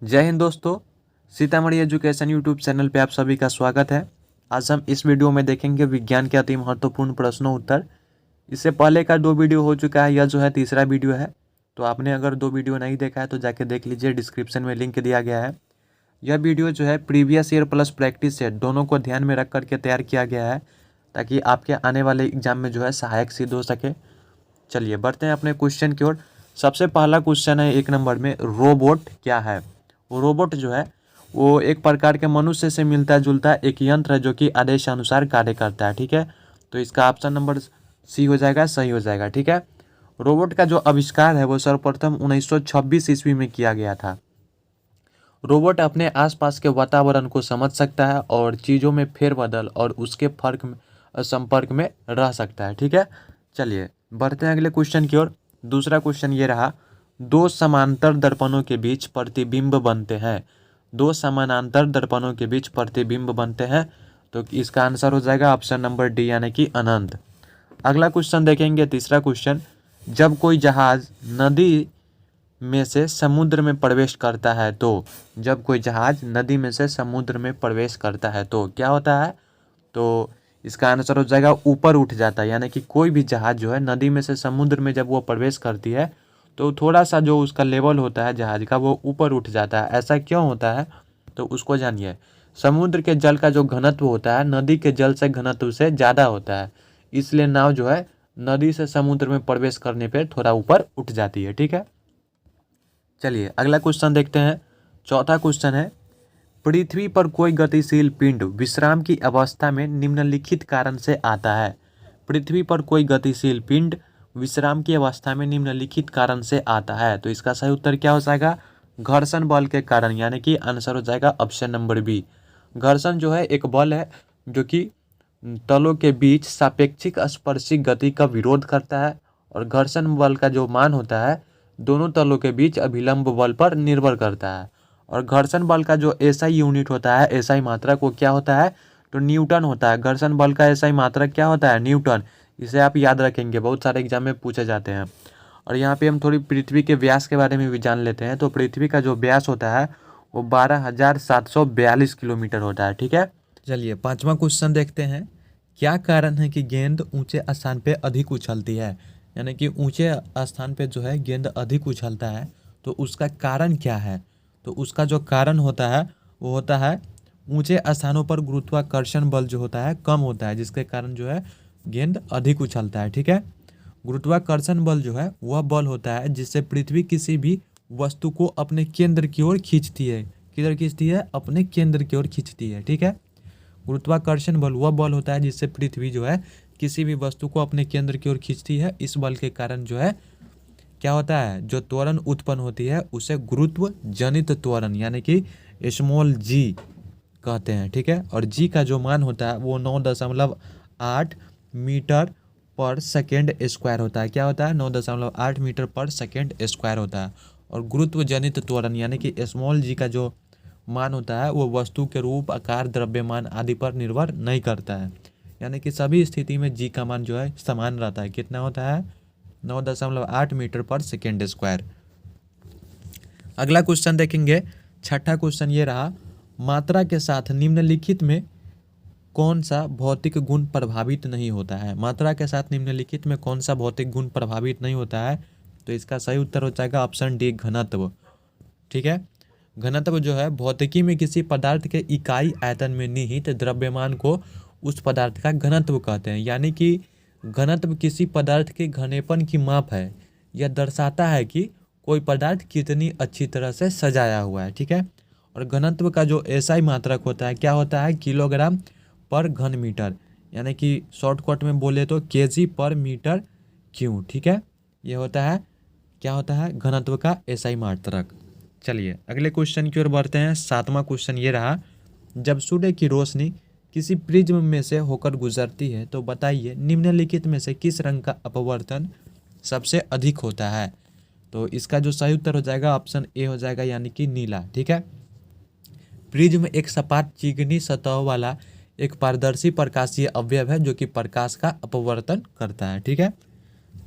जय हिंद दोस्तों। Sitamarhi education YouTube channel पे आप सभी का स्वागत है। आज हम इस वीडियो में देखेंगे विज्ञान के अति महत्वपूर्ण प्रश्नों उत्तर। इससे पहले का 2 वीडियो हो चुका है, यह जो है तीसरा वीडियो है। तो आपने अगर 2 वीडियो नहीं देखा है तो जाके देख लीजिए, डिस्क्रिप्शन में लिंक दिया गया है। यह वीडियो जो है previous year plus practice set दोनों को ध्यान में रख करके तैयार किया गया है, ताकि आपके आने वाले एग्जाम में जो है सहायक सिद्ध हो सके। चलिए बढ़ते हैं अपने क्वेश्चन की ओर। सबसे पहला क्वेश्चन है 1 नंबर में, रोबोट क्या है। रोबोट जो है वो एक प्रकार के मनुष्य से मिलता जुलता एक यंत्र है जो कि आदेश अनुसार कार्य करता है। ठीक है, तो इसका ऑप्शन नंबर सी हो जाएगा, सही हो जाएगा। ठीक है, रोबोट का जो आविष्कार है वो सर्वप्रथम 1926 ईस्वी में किया गया था। रोबोट अपने आसपास के वातावरण को समझ सकता है और चीज़ों में फेरबदल और उसके संपर्क में रह सकता है। ठीक है, चलिए बढ़ते हैं अगले क्वेश्चन की ओर। दूसरा क्वेश्चन ये रहा, दो समांतर दर्पणों के बीच प्रतिबिंब बनते हैं। दो समानांतर दर्पणों के बीच प्रतिबिंब बनते हैं, तो इसका आंसर हो जाएगा ऑप्शन नंबर डी यानी कि अनंत। अगला क्वेश्चन देखेंगे, तीसरा क्वेश्चन, जब कोई जहाज नदी में से समुद्र में प्रवेश करता है तो जब कोई जहाज नदी में से समुद्र में प्रवेश करता है तो क्या होता है। तो इसका आंसर हो जाएगा ऊपर उठ जाता है। यानी कि कोई भी जहाज जो है नदी में से समुद्र में जब वो प्रवेश करती है तो थोड़ा सा जो उसका लेवल होता है जहाज का वो ऊपर उठ जाता है। ऐसा क्यों होता है तो उसको जानिए। समुद्र के जल का जो घनत्व होता है नदी के जल से घनत्व से ज़्यादा होता है, इसलिए नाव जो है नदी से समुद्र में प्रवेश करने पर थोड़ा ऊपर उठ जाती है। ठीक है, चलिए अगला क्वेश्चन देखते हैं। चौथा क्वेश्चन है, पृथ्वी पर कोई गतिशील पिंड विश्राम की अवस्था में निम्नलिखित कारण से आता है। पृथ्वी पर कोई गतिशील पिंड विश्राम की अवस्था में निम्नलिखित कारण से आता है, तो इसका सही उत्तर क्या हो जाएगा, घर्षण बल के कारण। यानी कि आंसर हो जाएगा ऑप्शन नंबर बी। घर्षण जो है एक बल है जो कि तलों के बीच सापेक्षिक स्पर्शिक गति का विरोध करता है, और घर्षण बल का जो मान होता है दोनों तलों के बीच अभिलंब बल पर निर्भर करता है। और घर्षण बल का जो एसआई यूनिट होता है, एसआई मात्रक, वो क्या होता है तो न्यूटन होता है। घर्षण बल का एसआई मात्रक क्या होता है, न्यूटन। इसे आप याद रखेंगे, बहुत सारे एग्जाम में पूछे जाते हैं। और यहाँ पे हम थोड़ी पृथ्वी के व्यास के बारे में भी जान लेते हैं। तो पृथ्वी का जो व्यास होता है वो 12,742 किलोमीटर होता है। ठीक है, चलिए पांचवा क्वेश्चन देखते हैं। क्या कारण है कि गेंद ऊंचे स्थान पे अधिक उछलती है। यानी कि ऊंचे स्थान पे जो है गेंद अधिक उछलता है, तो उसका कारण क्या है। तो उसका जो कारण होता है वो होता है ऊंचे स्थानों पर गुरुत्वाकर्षण बल जो होता है कम होता है, जिसके कारण जो है गेंद अधिक उछलता है। ठीक है, गुरुत्वाकर्षण बल जो है वह बल होता है जिससे पृथ्वी किसी भी वस्तु को अपने केंद्र की ओर खींचती है। किधर खींचती है, अपने केंद्र की ओर खींचती है। ठीक है, गुरुत्वाकर्षण बल वह बल होता है जिससे पृथ्वी जो है किसी भी वस्तु को अपने केंद्र की ओर खींचती है। इस बल के कारण जो है क्या होता है, जो त्वरण उत्पन्न होती है उसे गुरुत्व जनित त्वरण यानी कि स्मॉल जी कहते हैं। ठीक है, और जी का जो मान होता है वो 9.8 मीटर पर सेकेंड स्क्वायर होता है। क्या होता है, 9.8 मीटर पर सेकेंड स्क्वायर होता है। और गुरुत्व जनित त्वरण यानी कि स्मॉल जी का जो मान होता है वो वस्तु के रूप, आकार, द्रव्यमान आदि पर निर्भर नहीं करता है। यानी कि सभी स्थिति में जी का मान जो है समान रहता है। कितना होता है, 9.8 मीटर पर सेकेंड स्क्वायर। अगला क्वेश्चन देखेंगे, छठा क्वेश्चन ये रहा, मात्रा के साथ निम्नलिखित में कौन सा भौतिक गुण प्रभावित नहीं होता है। मात्रा के साथ निम्नलिखित में कौन सा भौतिक गुण प्रभावित नहीं होता है, तो इसका सही उत्तर हो जाएगा ऑप्शन डी, घनत्व। ठीक है, घनत्व जो है भौतिकी में किसी पदार्थ के इकाई आयतन में निहित द्रव्यमान को उस पदार्थ का घनत्व कहते हैं। यानी कि घनत्व किसी पदार्थ के घनेपन की माप है। यह दर्शाता है कि कोई पदार्थ कितनी अच्छी तरह से सजाया हुआ है। ठीक है, और घनत्व का जो एसआई मात्रक होता है क्या होता है, किलोग्राम पर घन मीटर। यानी कि शॉर्टकट में बोले तो केजी पर मीटर क्यूब। ठीक है, ये होता है क्या होता है, घनत्व का एसआई मात्रक। चलिए अगले क्वेश्चन की ओर बढ़ते हैं। सातवां क्वेश्चन ये रहा, जब सूर्य की रोशनी किसी प्रिज्म में से होकर गुजरती है तो बताइए निम्नलिखित में से किस रंग का अपवर्तन सबसे अधिक होता है। तो इसका जो सही उत्तर हो जाएगा ऑप्शन ए हो जाएगा, यानी कि नीला। ठीक है, प्रिज्म एक सपाट चिकनी सतह वाला एक पारदर्शी प्रकाशीय अवयव है जो कि प्रकाश का अपवर्तन करता है। ठीक है,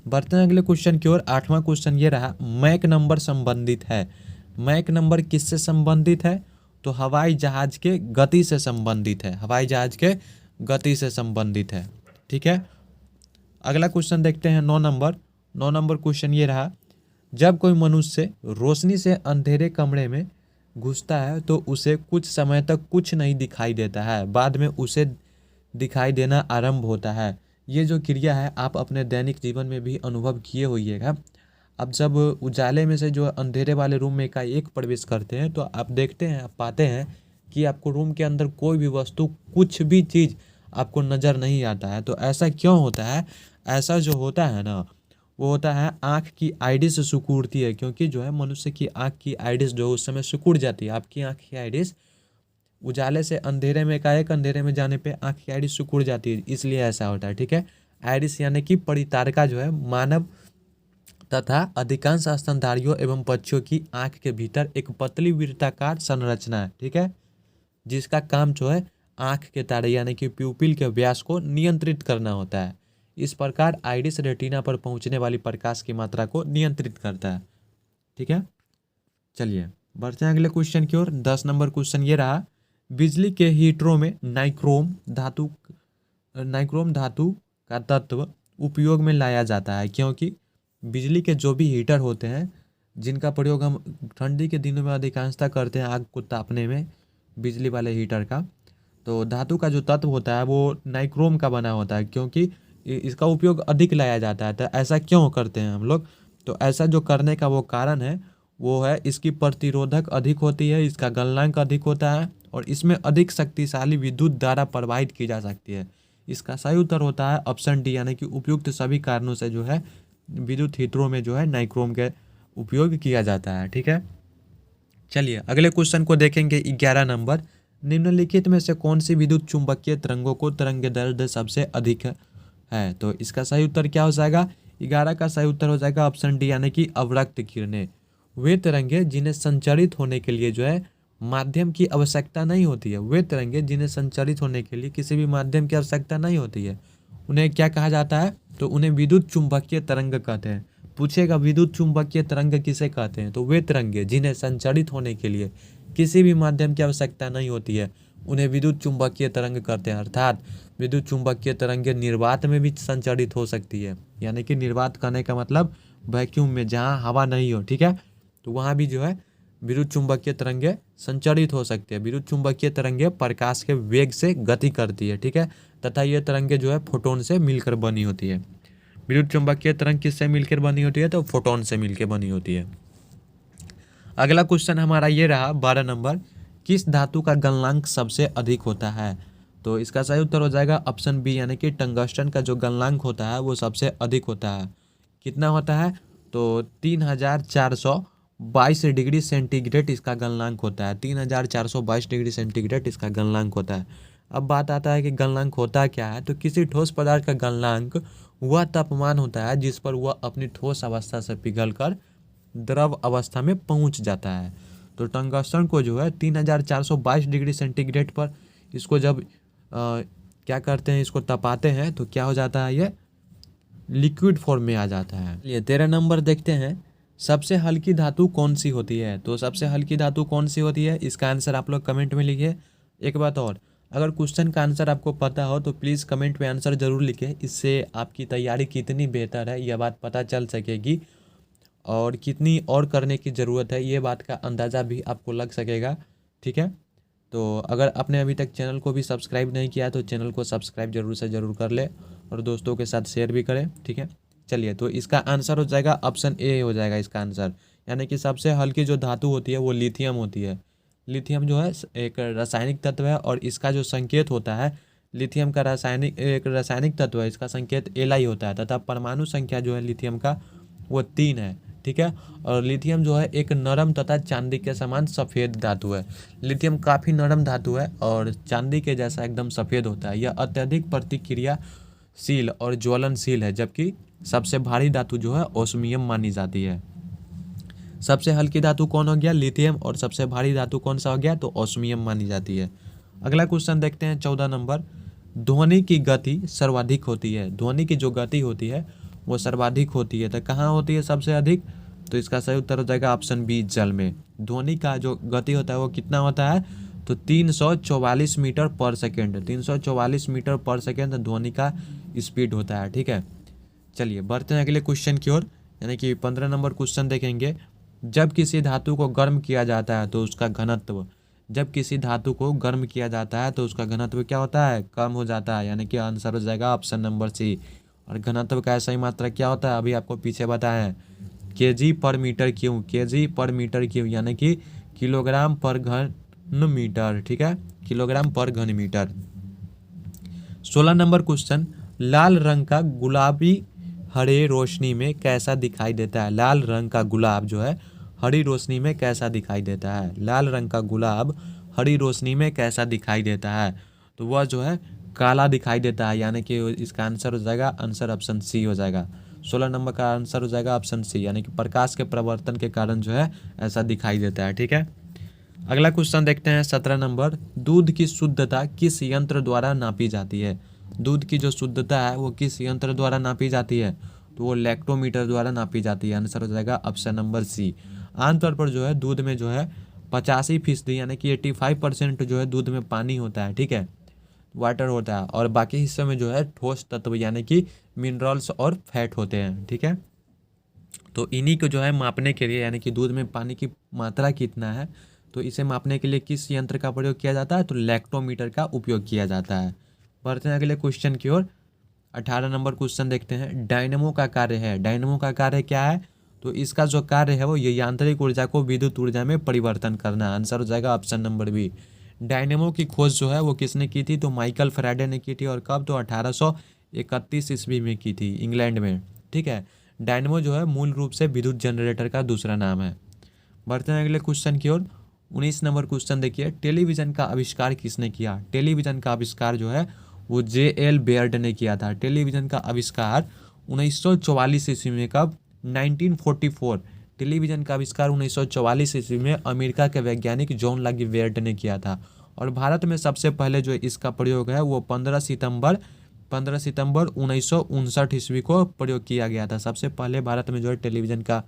बढ़ते हैं अगले क्वेश्चन की ओर। आठवां क्वेश्चन ये रहा, मैक नंबर संबंधित है। मैक नंबर किससे संबंधित है? तो हवाई जहाज के गति से संबंधित है, हवाई जहाज के गति से संबंधित है। ठीक है, अगला क्वेश्चन देखते हैं 9 नंबर क्वेश्चन ये रहा, जब कोई मनुष्य रोशनी से अंधेरे कमरे में घुसता है तो उसे कुछ समय तक कुछ नहीं दिखाई देता है, बाद में उसे दिखाई देना आरंभ होता है। ये जो क्रिया है आप अपने दैनिक जीवन में भी अनुभव किए होइएगा। अब जब उजाले में से जो अंधेरे वाले रूम में एकाएक प्रवेश करते हैं तो आप देखते हैं, आप पाते हैं कि आपको रूम के अंदर कोई भी वस्तु, कुछ भी चीज़ आपको नज़र नहीं आता है। तो ऐसा क्यों होता है? ऐसा जो होता है ना, वो होता है आँख की आइडिस सिकुड़ती है, क्योंकि जो है मनुष्य की आँख की आइडिस जो उस समय सिकुड़ जाती है। आपकी आँख की आइडिस उजाले से अंधेरे में एकाएक अंधेरे में जाने पे आँख की आइडिस सिकुड़ जाती है, इसलिए ऐसा होता है। ठीक है, आइडिस यानी कि परितारिका जो है मानव तथा अधिकांश स्तनधारियों एवं पक्षियों की आँख के भीतर एक पतली वृत्ताकार संरचना है। ठीक है, जिसका काम जो है आँख के तारे यानी कि प्यूपिल के व्यास को नियंत्रित करना होता है। इस प्रकार आइरिस रेटिना पर पहुंचने वाली प्रकाश की मात्रा को नियंत्रित करता है। ठीक है, चलिए बढ़ते हैं अगले क्वेश्चन की ओर। 10 नंबर क्वेश्चन ये रहा, बिजली के हीटरों में नाइक्रोम धातु का तत्व उपयोग में लाया जाता है, क्योंकि बिजली के जो भी हीटर होते हैं जिनका प्रयोग हम ठंडी के दिनों में अधिकांशतः करते हैं आग को तापने में, बिजली वाले हीटर का, तो धातु का जो तत्व होता है वो नाइक्रोम का बना होता है, क्योंकि इसका उपयोग अधिक लाया जाता है। तो ऐसा क्यों करते हैं हम लोग? तो ऐसा जो करने का वो कारण है वो है इसकी प्रतिरोधक अधिक होती है, इसका गलनांक अधिक होता है और इसमें अधिक शक्तिशाली विद्युत धारा प्रवाहित की जा सकती है। इसका सही उत्तर होता है ऑप्शन डी, यानी कि उपयुक्त सभी कारणों से जो है विद्युत हीटरों में जो है नाइक्रोम के उपयोग किया जाता है। ठीक है, चलिए अगले क्वेश्चन को देखेंगे। 11 नंबर, निम्नलिखित में से कौन सी विद्युत चुंबकीय तरंगों को तरंगदैर्ध्य सबसे अधिक है? तो इसका सही उत्तर क्या हो जाएगा? 11 का सही उत्तर हो जाएगा ऑप्शन डी, यानी कि अवरक्त किरणें। वे तरंगे जिन्हें संचारित होने के लिए जो है माध्यम की आवश्यकता नहीं होती है, वे तरंगे जिन्हें संचारित होने के लिए किसी भी माध्यम की आवश्यकता नहीं होती है, उन्हें क्या कहा जाता है? तो उन्हें विद्युत चुंबकीय तरंग कहते हैं। पूछेगा विद्युत चुंबकीय तरंग किसे कहते हैं? तो वे तरंगे जिन्हें संचारित होने के लिए किसी भी माध्यम की आवश्यकता नहीं होती है उन्हें विद्युत चुंबकीय तरंग कहते हैं। अर्थात विद्युत चुंबकीय तरंगे निर्वात में भी संचारित हो सकती है, यानी कि निर्वात कहने का मतलब वैक्यूम में जहाँ हवा नहीं हो। ठीक है, तो वहाँ भी जो है विद्युत चुंबकीय तरंगे संचारित हो सकती है। विद्युत चुंबकीय तरंगे प्रकाश के वेग से गति करती है। ठीक है, तथा ये तरंगे जो है फोटोन से मिलकर बनी होती है। विद्युत चुंबकीय तरंग किससे मिलकर बनी होती है? तो फोटोन से मिलकर बनी होती है। अगला क्वेश्चन हमारा ये रहा 12 नंबर, किस धातु का गलनांक सबसे अधिक होता है? तो इसका सही उत्तर हो जाएगा ऑप्शन बी, यानी कि टंगस्टन का जो गलनांक होता है वो सबसे अधिक होता है। कितना होता है? तो 3422 डिग्री सेंटीग्रेड इसका गलनांक होता है। 3422 डिग्री सेंटीग्रेड इसका गलनांक होता है। अब बात आता है कि गलनांक होता क्या है? तो किसी ठोस पदार्थ का गलनांक वह तापमान होता है जिस पर वह अपनी ठोस अवस्था से पिघलकर द्रव अवस्था में पहुंच जाता है। तो टंगस्टन को जो है 3422 डिग्री सेंटीग्रेड पर इसको जब क्या करते हैं, इसको तपाते हैं तो क्या हो जाता है? ये लिक्विड फॉर्म में आ जाता है। ये 13 नंबर देखते हैं, सबसे हल्की धातु कौन सी होती है? तो सबसे हल्की धातु कौन सी होती है, इसका आंसर आप लोग कमेंट में लिखिए। एक बात और, अगर क्वेश्चन का आंसर आपको पता हो तो प्लीज़ कमेंट में आंसर ज़रूर लिखें। इससे आपकी तैयारी कितनी बेहतर है यह बात पता चल सकेगी और कितनी और करने की ज़रूरत है ये बात का अंदाज़ा भी आपको लग सकेगा। ठीक है, तो अगर आपने अभी तक चैनल को भी सब्सक्राइब नहीं किया तो चैनल को सब्सक्राइब जरूर से ज़रूर कर ले और दोस्तों के साथ शेयर भी करें। ठीक है, चलिए तो इसका आंसर हो जाएगा ऑप्शन ए हो जाएगा इसका आंसर, यानी कि सबसे हल्की जो धातु होती है वो लिथियम होती है। लिथियम जो है एक रासायनिक तत्व है और इसका जो संकेत होता है, लिथियम का एक रासायनिक तत्व है, इसका संकेत Li होता है तथा परमाणु संख्या जो है लिथियम का वो 3 है। ठीक है, और लिथियम जो है एक नरम तथा चांदी के समान सफ़ेद धातु है। लिथियम काफ़ी नरम धातु है और चांदी के जैसा एकदम सफ़ेद होता है। यह अत्यधिक प्रतिक्रियाशील और ज्वलनशील है, जबकि सबसे भारी धातु जो है ओस्मियम मानी जाती है। सबसे हल्की धातु कौन हो गया? लिथियम। और सबसे भारी धातु कौन सा हो गया? तो ओस्मियम मानी जाती है। अगला क्वेश्चन देखते हैं 14 नंबर, ध्वनि की गति सर्वाधिक होती है। ध्वनि की जो गति होती है वो सर्वाधिक होती है, तो कहाँ होती है सबसे अधिक? तो इसका सही उत्तर हो जाएगा ऑप्शन बी जल में। ध्वनि का जो गति होता है वो कितना होता है, तो 344 मीटर पर सेकेंड, 344 मीटर पर सेकेंड ध्वनि का स्पीड होता है। ठीक है, चलिए बढ़ते हैं अगले क्वेश्चन की ओर, यानी कि 15 नंबर क्वेश्चन देखेंगे। जब किसी धातु को गर्म किया जाता है तो उसका घनत्व, जब किसी धातु को गर्म किया जाता है तो उसका घनत्व क्या होता है, कम हो जाता है, यानी कि आंसर हो जाएगा ऑप्शन नंबर सी। और घनत्व का सही मात्रा क्या होता है, अभी आपको पीछे बताया है, केजी पर मीटर क्यूब, केजी पर मीटर क्यूब, यानी कि किलोग्राम पर घन मीटर। ठीक है, किलोग्राम पर घन मीटर। 16 नंबर क्वेश्चन, लाल रंग का गुलाबी हरे रोशनी में कैसा दिखाई देता है। लाल रंग का गुलाब जो है हरी रोशनी में कैसा दिखाई देता है। लाल रंग का गुलाब हरी रोशनी में कैसा दिखाई देता है, तो वह जो है काला दिखाई देता है, यानी कि इसका आंसर हो जाएगा, आंसर ऑप्शन सी हो जाएगा। 16 नंबर का आंसर हो जाएगा ऑप्शन सी, यानी कि प्रकाश के परिवर्तन के कारण जो है ऐसा दिखाई देता है। ठीक है, अगला क्वेश्चन देखते हैं 17 नंबर, दूध की शुद्धता किस यंत्र द्वारा नापी जाती है। दूध की जो शुद्धता है वो किस यंत्र द्वारा नापी जाती है, तो वो लैक्टोमीटर द्वारा नापी जाती है। आंसर हो जाएगा ऑप्शन नंबर सी। आमतौर पर जो है दूध में जो है 85% यानी कि 85% जो है दूध में पानी होता है। ठीक है, वाटर होता है, और बाकी हिस्से में जो है ठोस तत्व यानी कि मिनरल्स और फैट होते हैं। ठीक है, तो इन्हीं को जो है मापने के लिए, यानी कि दूध में पानी की मात्रा कितना है, तो इसे मापने के लिए किस यंत्र का प्रयोग किया जाता है, तो लैक्टोमीटर का उपयोग किया जाता है। बढ़ते हैं अगले क्वेश्चन की ओर। 18 नंबर क्वेश्चन देखते हैं। डायनेमो का कार्य है, डायनेमो का कार्य क्या है, तो इसका जो कार्य है वो ये यांत्रिक ऊर्जा को विद्युत ऊर्जा में परिवर्तन करना। आंसर हो जाएगा ऑप्शन नंबर बी। डायनेमो की खोज जो है वो किसने की थी, तो माइकल फैराडे ने की थी, और कब, तो 1831 ईस्वी में की थी, इंग्लैंड में। ठीक है, डायनेमो जो है मूल रूप से विद्युत जनरेटर का दूसरा नाम है। बढ़ते हैं अगले क्वेश्चन की ओर। 19 नंबर क्वेश्चन देखिए, टेलीविजन का आविष्कार किसने किया। टेलीविजन का आविष्कार जो है वो J.L. बेयर्ड ने किया था। टेलीविजन का आविष्कार 1944 ईस्वी में, कब, 1944। टेलीविजन का आविष्कार 1944 ईस्वी में अमेरिका के वैज्ञानिक जॉन लगी बेयर्ड ने किया था। और भारत में सबसे पहले जो इसका प्रयोग है वो 15 सितंबर 1959 ईस्वी को प्रयोग किया गया था। सबसे पहले भारत में जो है टेलीविजन का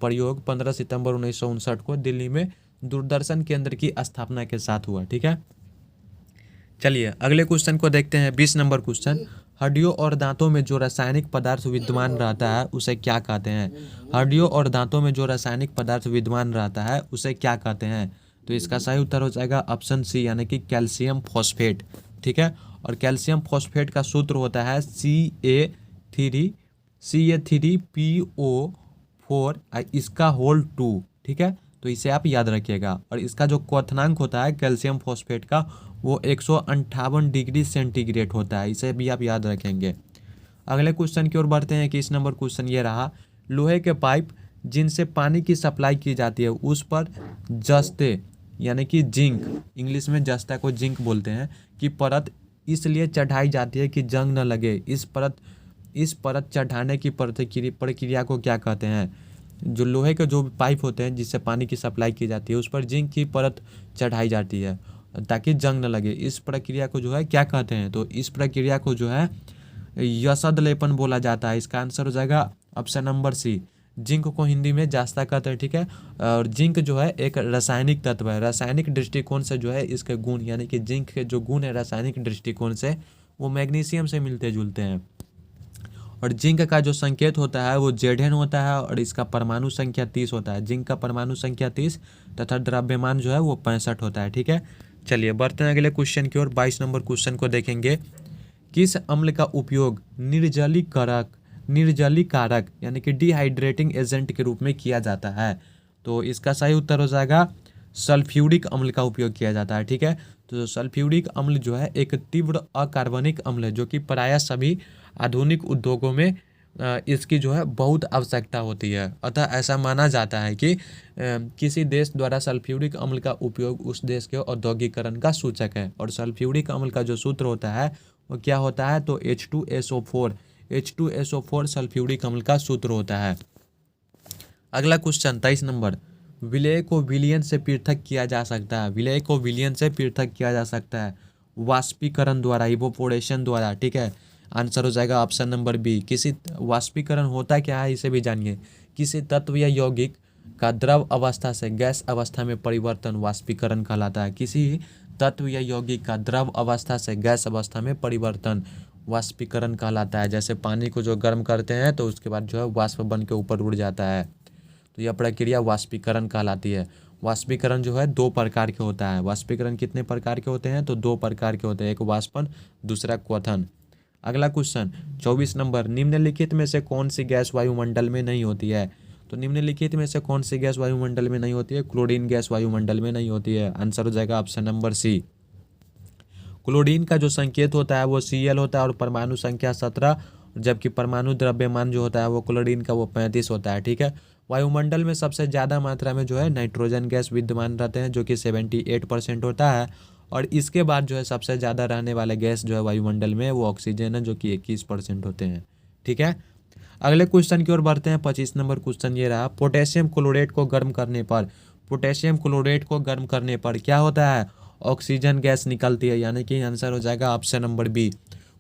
प्रयोग 15 सितंबर 1959 को दिल्ली में दूरदर्शन केंद्र की स्थापना के साथ हुआ। ठीक है, चलिए अगले क्वेश्चन को देखते हैं। 20 नंबर क्वेश्चन, हड्डियों और दांतों में जो रासायनिक पदार्थ विद्यमान रहता है उसे क्या कहते हैं। हड्डियों और दांतों में जो रासायनिक पदार्थ विद्यमान रहता है उसे क्या कहते हैं, तो इसका सही उत्तर हो जाएगा ऑप्शन सी, यानी कि कैल्शियम फॉस्फेट। ठीक है, और कैल्शियम फॉस्फेट का सूत्र होता है Ca3PO4, इसका होल 2। ठीक है, तो इसे आप याद रखिएगा। और इसका जो क्वथनांक होता है कैल्शियम फॉस्फेट का वो 158 डिग्री सेंटीग्रेड होता है, इसे भी आप याद रखेंगे। अगले क्वेश्चन की ओर बढ़ते हैं। 21 नंबर क्वेश्चन ये रहा, लोहे के पाइप जिनसे पानी की सप्लाई की जाती है उस पर जस्ते यानी कि जिंक, इंग्लिश में जस्ता को जिंक बोलते हैं, कि परत इसलिए चढ़ाई जाती है कि जंग न लगे। इस परत चढ़ाने की प्रक्रिया को क्या कहते हैं। जो लोहे के जो पाइप होते हैं जिससे पानी की सप्लाई की जाती है उस पर जिंक की परत चढ़ाई जाती है ताकि जंग न लगे। इस प्रक्रिया को जो है क्या कहते हैं, तो इस प्रक्रिया को जो है यशद लेपन बोला जाता है। इसका आंसर हो जाएगा ऑप्शन नंबर सी, जिंक को हिंदी में जास्ता कहते हैं। ठीक है, और जिंक जो है एक रासायनिक तत्व है। रासायनिक दृष्टिकोण से जो है इसके गुण, यानी कि जिंक के जो गुण है रासायनिक दृष्टिकोण से वो मैग्नीशियम से मिलते जुलते हैं। और जिंक का जो संकेत होता है वो Zn होता है, और इसका परमाणु संख्या 30 होता है। जिंक का परमाणु संख्या 30 तथा द्रव्यमान जो है वो 65 होता है। ठीक है, चलिए बढ़ते हैं अगले क्वेश्चन की ओर। 22 नंबर क्वेश्चन को देखेंगे। किस अम्ल का उपयोग निर्जलीकारक यानी कि डिहाइड्रेटिंग एजेंट के रूप में किया जाता है, तो इसका सही उत्तर हो जाएगा सल्फ्यूरिक अम्ल का उपयोग किया जाता है। ठीक है, तो सल्फ्यूरिक अम्ल जो है एक तीव्र अकार्बनिक अम्ल है जो कि प्रायः सभी आधुनिक उद्योगों में इसकी जो है बहुत आवश्यकता होती है। अतः ऐसा माना जाता है कि किसी देश द्वारा सल्फ्यूरिक अम्ल का उपयोग उस देश के औद्योगिकरण का सूचक है। और सल्फ्यूरिक अम्ल का जो सूत्र होता है वो क्या होता है, तो H2SO4 सल्फ्यूरिक अम्ल का सूत्र होता है। अगला क्वेश्चन 23 नंबर, विलेय को विलयन से पृथक किया जा सकता है। विलेय को विलयन से पृथक किया जा सकता है वाष्पीकरण द्वारा, इवोपोरेशन द्वारा। ठीक है, आंसर हो जाएगा ऑप्शन नंबर बी। किसी वाष्पीकरण होता क्या है इसे भी जानिए। किसी तत्व या यौगिक का द्रव अवस्था से गैस अवस्था में परिवर्तन वाष्पीकरण कहलाता है। किसी तत्व या यौगिक का द्रव अवस्था से गैस अवस्था में परिवर्तन वाष्पीकरण कहलाता है। जैसे पानी को जो गर्म करते हैं तो उसके बाद जो है वाष्प बन के ऊपर उड़ जाता है, तो यह प्रक्रिया वाष्पीकरण कहलाती है। वाष्पीकरण जो है 2 प्रकार के होता है। वाष्पीकरण कितने प्रकार के होते हैं? तो 2 प्रकार के होते हैं, एक वाष्पन, दूसरा क्वथन। अगला क्वेश्चन 24 नंबर, निम्नलिखित में से कौन सी गैस वायुमंडल में नहीं होती है? तो निम्नलिखित में से कौन सी गैस वायुमंडल में नहीं होती है? क्लोरीन गैस वायुमंडल में नहीं होती है। आंसर हो जाएगा ऑप्शन नंबर सी। क्लोरीन का जो संकेत होता है वो Cl होता है और परमाणु संख्या 17, जबकि परमाणु द्रव्यमान जो होता है वो क्लोरीन का वो 35 होता है। ठीक है। वायुमंडल में सबसे ज़्यादा मात्रा में जो है नाइट्रोजन गैस विद्यमान रहते हैं जो कि 78% होता है, और इसके बाद जो है सबसे ज़्यादा रहने वाले गैस जो है वायुमंडल में वो ऑक्सीजन है जो कि 21% होते हैं। ठीक है। अगले क्वेश्चन की ओर बढ़ते हैं। 25 नंबर क्वेश्चन ये रहा, पोटेशियम क्लोरेट को गर्म करने पर, पोटेशियम क्लोरेट को गर्म करने पर क्या होता है? ऑक्सीजन गैस निकलती है, यानी कि आंसर हो जाएगा option number B.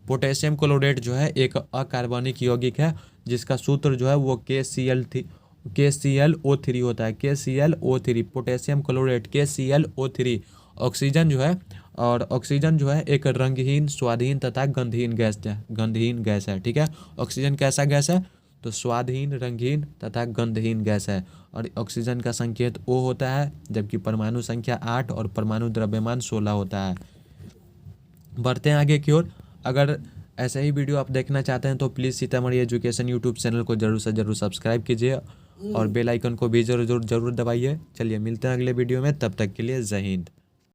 Potassium chlorate जो है एक अकार्बनिक यौगिक है जिसका सूत्र जो है वो KClO3 होता है। KClO3 potassium chlorate KClO3। Oxygen जो है, और ऑक्सीजन जो है एक रंगहीन, स्वादहीन तथा गंधहीन गैस है। ठीक है। ऑक्सीजन कैसा गैस है? तो स्वादहीन, रंगहीन तथा गंधहीन गैस है, और ऑक्सीजन का संकेत O होता है, जबकि परमाणु संख्या 8 और परमाणु द्रव्यमान 16 होता है। बढ़ते हैं आगे की ओर। अगर ऐसे ही वीडियो आप देखना चाहते हैं तो please Sitamarhi education YouTube channel को जरूर से जरूर सब्सक्राइब कीजिए और बेल आइकन को भी जरूर दबाइए। चलिए मिलते हैं अगले वीडियो में, तब तक के लिए जय हिंद।